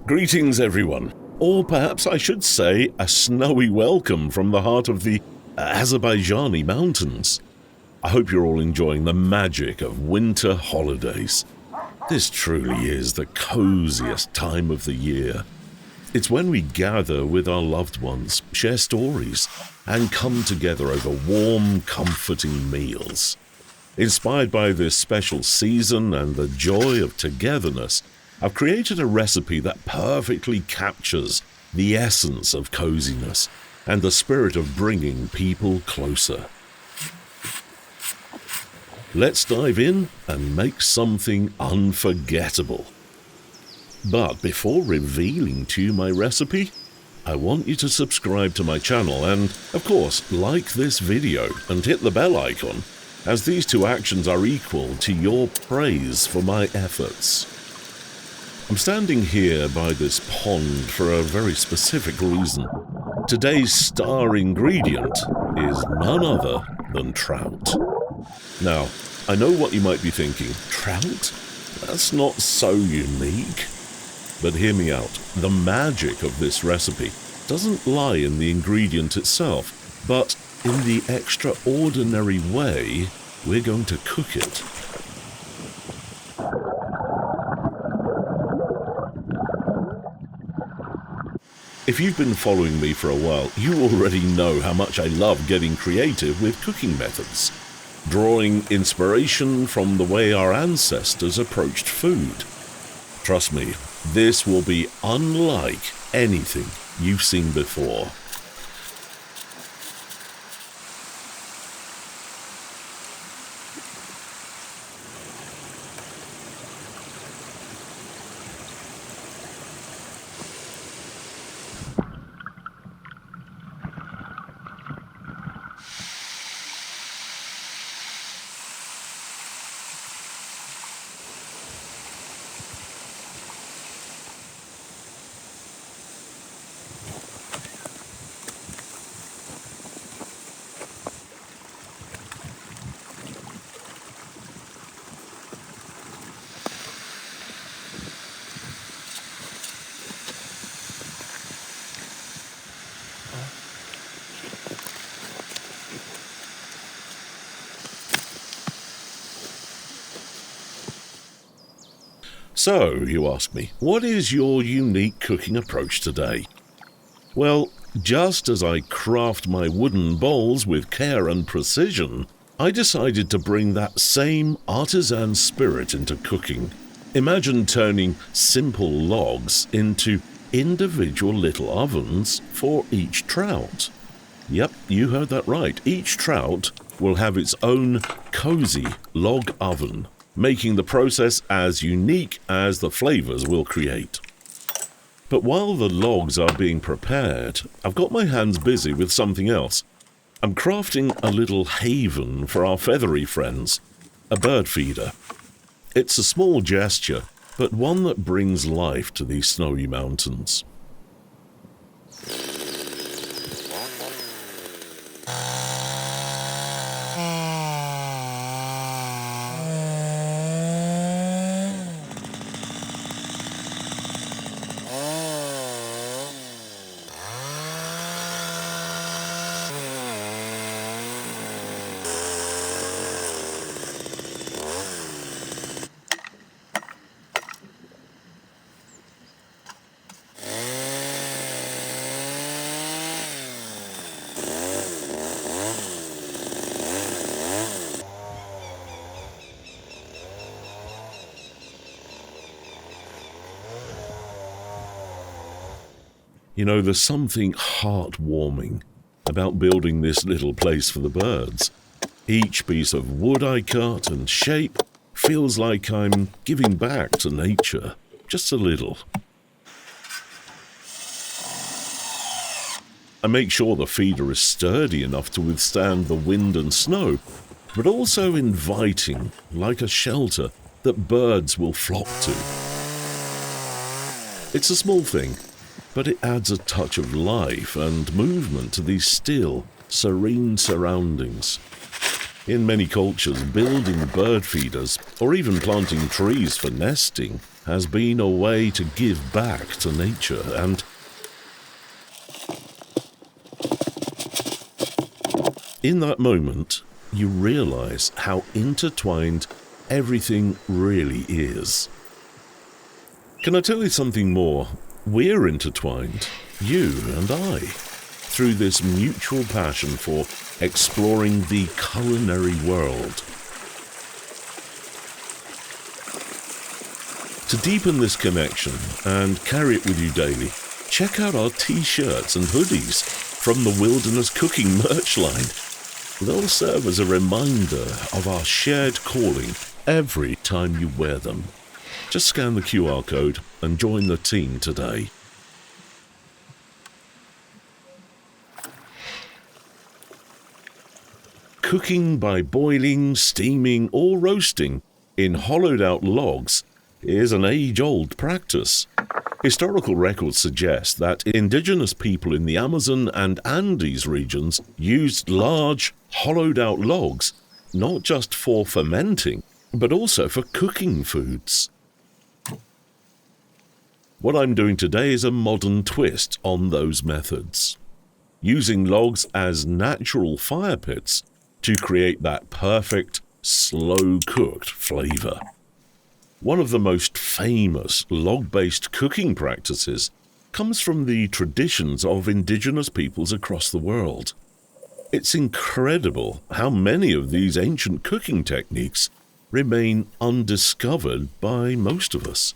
Greetings, everyone. Or perhaps I should say a snowy welcome from the heart of the Azerbaijani mountains. I hope you're all enjoying the magic of winter holidays. This truly is the coziest time of the year. It's when we gather with our loved ones, share stories, and come together over warm, comforting meals. Inspired by this special season and the joy of togetherness, I've created a recipe that perfectly captures the essence of coziness and the spirit of bringing people closer. Let's dive in and make something unforgettable. But before revealing to you my recipe, I want you to subscribe to my channel and, of course, like this video and hit the bell icon, as these two actions are equal to your praise for my efforts. I'm standing here by this pond for a very specific reason. Today's star ingredient is none other than trout. Now, I know what you might be thinking. Trout? That's not so unique. But hear me out. The magic of this recipe doesn't lie in the ingredient itself, but in the extraordinary way we're going to cook it. If you've been following me for a while, you already know how much I love getting creative with cooking methods, drawing inspiration from the way our ancestors approached food. Trust me, this will be unlike anything you've seen before. So, you ask me, what is your unique cooking approach today? Well, just as I craft my wooden bowls with care and precision, I decided to bring that same artisan spirit into cooking. Imagine turning simple logs into individual little ovens for each trout. Yep, you heard that right. Each trout will have its own cozy log oven, making the process as unique as the flavors will create. But while the logs are being prepared, I've got my hands busy with something else. I'm crafting a little haven for our feathery friends, a bird feeder. It's a small gesture, but one that brings life to these snowy mountains. You know, there's something heartwarming about building this little place for the birds. Each piece of wood I cut and shape feels like I'm giving back to nature, just a little. I make sure the feeder is sturdy enough to withstand the wind and snow, but also inviting, like a shelter that birds will flock to. It's a small thing, but it adds a touch of life and movement to these still, serene surroundings. In many cultures, building bird feeders, or even planting trees for nesting, has been a way to give back to nature, and in that moment, you realize how intertwined everything really is. Can I tell you something more? We're intertwined, you and I, through this mutual passion for exploring the culinary world. To deepen this connection and carry it with you daily, check out our t-shirts and hoodies from the Wilderness Cooking merch line. They'll serve as a reminder of our shared calling every time you wear them. Just scan the QR code and join the team today. Cooking by boiling, steaming, or roasting in hollowed-out logs is an age-old practice. Historical records suggest that indigenous people in the Amazon and Andes regions used large, hollowed-out logs, not just for fermenting, but also for cooking foods. What I'm doing today is a modern twist on those methods, using logs as natural fire pits to create that perfect, slow-cooked flavor. One of the most famous log-based cooking practices comes from the traditions of indigenous peoples across the world. It's incredible how many of these ancient cooking techniques remain undiscovered by most of us.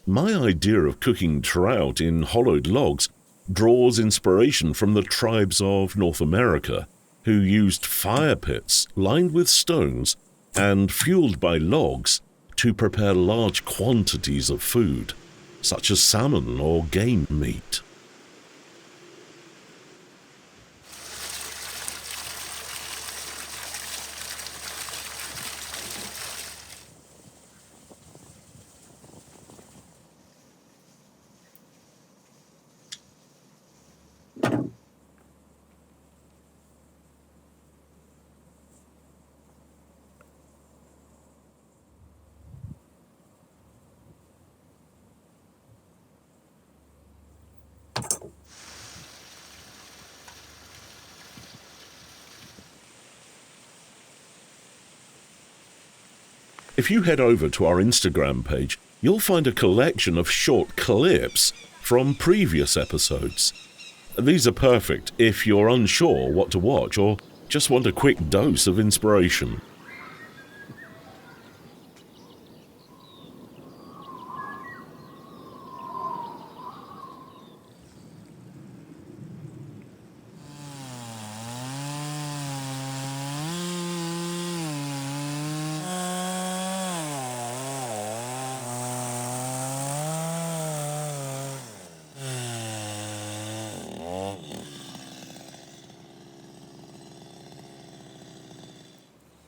My idea of cooking trout in hollowed logs draws inspiration from the tribes of North America, who used fire pits lined with stones and fueled by logs to prepare large quantities of food, such as salmon or game meat. If you head over to our Instagram page, you'll find a collection of short clips from previous episodes. These are perfect if you're unsure what to watch or just want a quick dose of inspiration.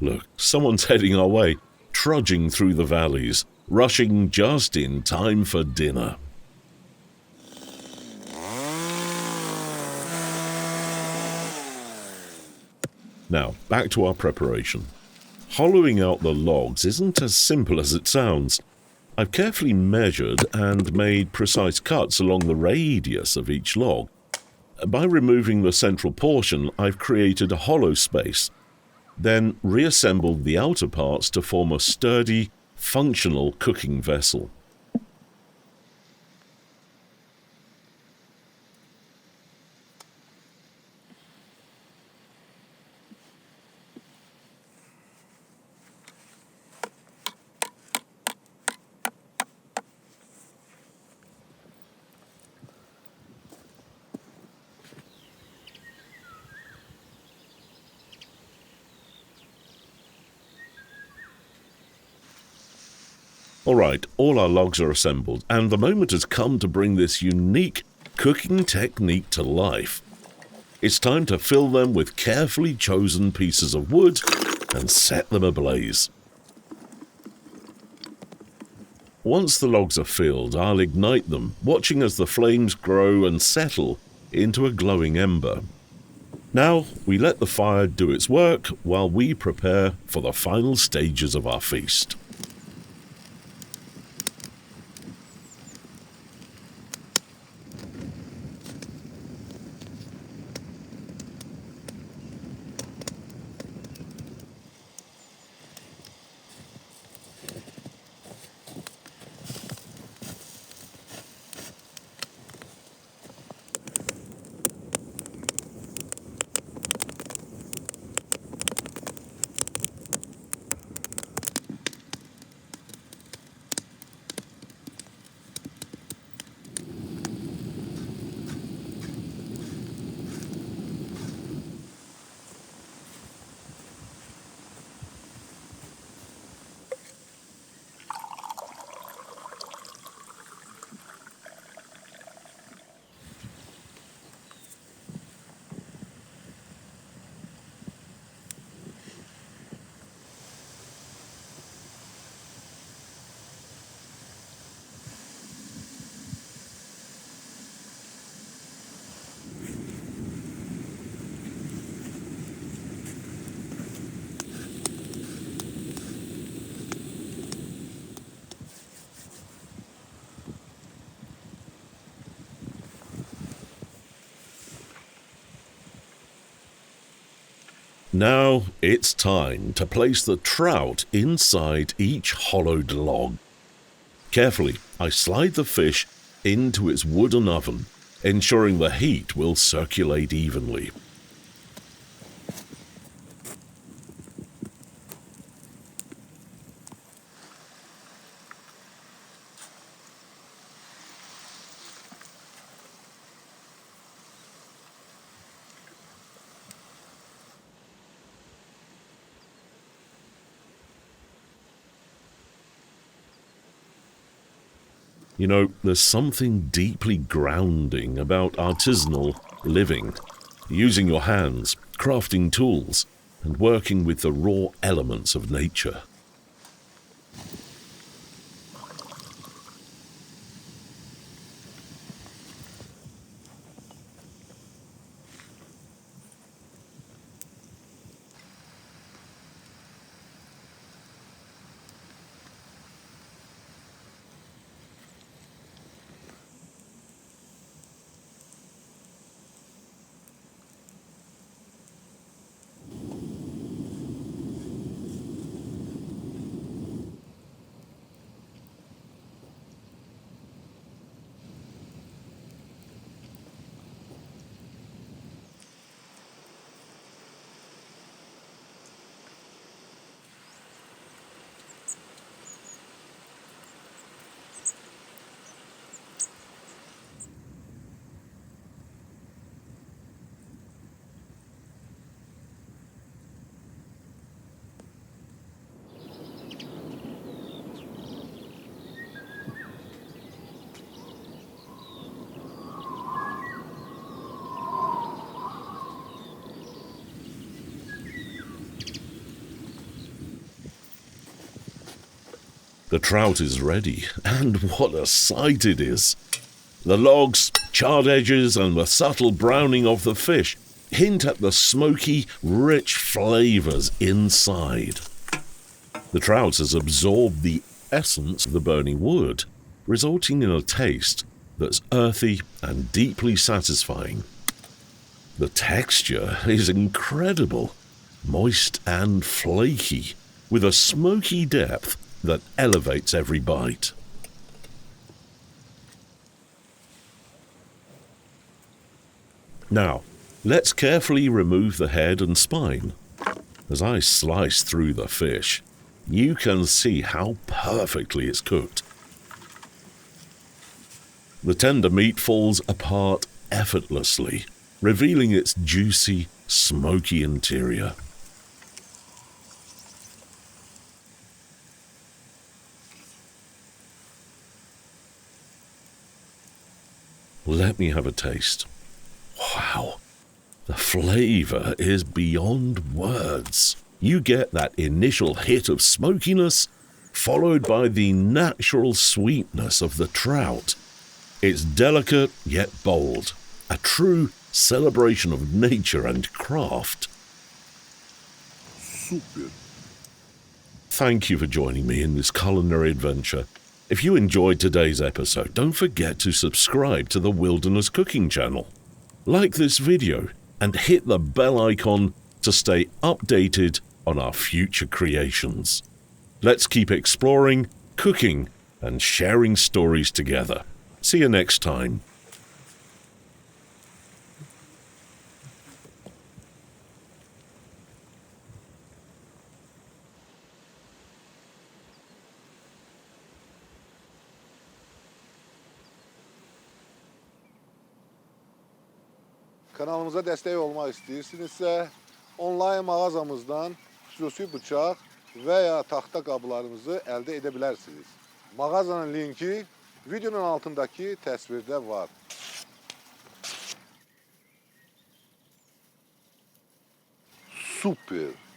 Look, someone's heading our way, trudging through the valleys, rushing just in time for dinner. Now, back to our preparation. Hollowing out the logs isn't as simple as it sounds. I've carefully measured and made precise cuts along the radius of each log. By removing the central portion, I've created a hollow space, then reassembled the outer parts to form a sturdy, functional cooking vessel. Alright, all our logs are assembled, and the moment has come to bring this unique cooking technique to life. It's time to fill them with carefully chosen pieces of wood and set them ablaze. Once the logs are filled, I'll ignite them, watching as the flames grow and settle into a glowing ember. Now, we let the fire do its work while we prepare for the final stages of our feast. Now it's time to place the trout inside each hollowed log. Carefully, I slide the fish into its wooden oven, ensuring the heat will circulate evenly. You know, there's something deeply grounding about artisanal living, using your hands, crafting tools, and working with the raw elements of nature. The trout is ready, and what a sight it is! The logs, charred edges, and the subtle browning of the fish hint at the smoky, rich flavors inside. The trout has absorbed the essence of the burning wood, resulting in a taste that's earthy and deeply satisfying. The texture is incredible, moist and flaky, with a smoky depth that elevates every bite. Now, let's carefully remove the head and spine. As I slice through the fish, you can see how perfectly it's cooked. The tender meat falls apart effortlessly, revealing its juicy, smoky interior. Let me have a taste. Wow, the flavor is beyond words. You get that initial hit of smokiness, followed by the natural sweetness of the trout. It's delicate yet bold, a true celebration of nature and craft. Super. Thank you for joining me in this culinary adventure. If you enjoyed today's episode, don't forget to subscribe to the Wilderness Cooking channel. Like this video and hit the bell icon to stay updated on our future creations. Let's keep exploring, cooking, and sharing stories together. See you next time. Kanalımıza destek olmak istəyirsinizsə, onlayn mağazamızdan xüsusi bıçaq və ya taxta qablarınızı əldə edə bilərsiniz. Mağazanın linki videonun altındakı təsvirdə var. Super.